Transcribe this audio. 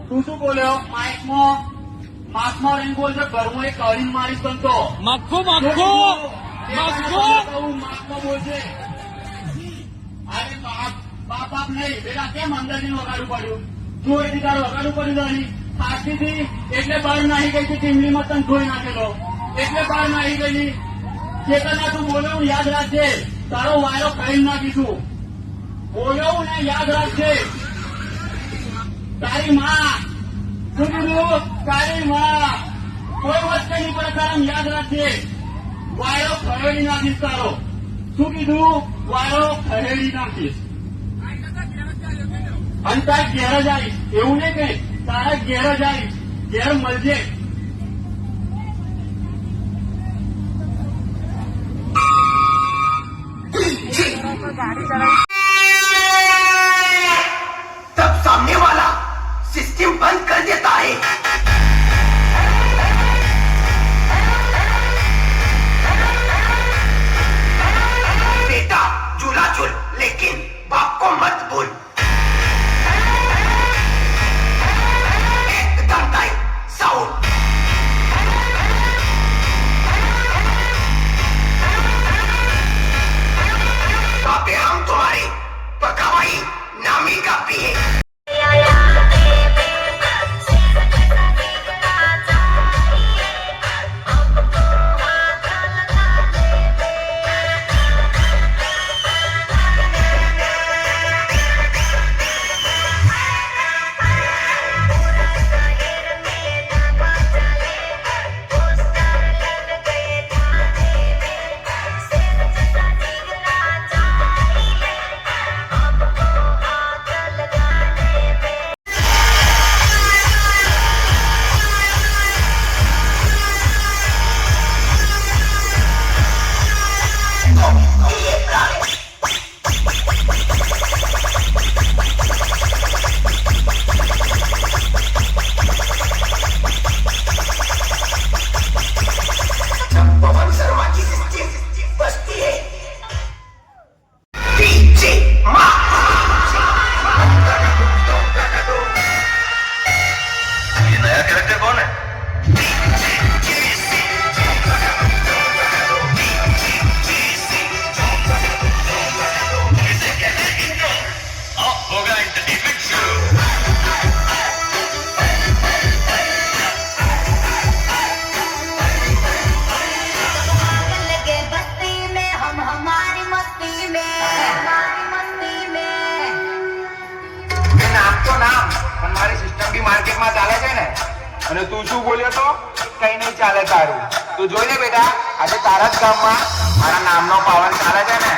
તું શું બોલ્યો માસમાં રહીને બોલશે ઘરમાં એક કરીને મારીશ બનતો મક્ખો માસમાં બોલશે. અરે બાપ નહીં બેટા કેમ અંદરથી વગાડવું પડ્યું? જોઈથી તારું વગાડવું પડ્યું નહીં સાક્ષીથી એટલે બહાર નાહી ગઈ હતી ટીમલીમાં તને ધોઈ નાખેલો એટલે બહાર નાહી ગયેલી. ચેતના તું બોલ્યો યાદ રાખજે તારો વાયરો કહી નાખીશું. બોલ્યો ને યાદ રાખજે. તારી માં શું કીધું? તારી માં કોઈ વસ્તુ નહીં પડે તારા યાદ રાખજે. વાયરો ખરેડી નાખીશ તારો. શું કીધું? વાયરો ખરેડી નાખીશ. અને તારા ઘેર જ આવીશ એવું નહીં કઈ તારા ઘેર જ આવીશ. ઘેર મળજે. तब सामने वाला सिस्टम बंद कर देता है. बेटा झूला झूल लेकिन बाप को मत भूल. एकदम टाइट साउंड. बापे हम तुम्हारी पकावाई नामी कापी है. पवन शर्मा की सिस्टम बजती है. डीजे ये नया कैरेक्टर कौन है? होगा एंटरटेनमेंट शुरू. लगे बस्ती में हम हमारी मस्ती में નામ તો નામ પણ મારી સિસ્ટમ બી માર્કેટમાં ચાલે છે ને. અને તું શું બોલ્યો તો કઈ નહીં ચાલે તારું. તું જોઈ લે બેટા આજે તારા જ ગામમાં મારા નામનો પાવન ચાલે છે ને.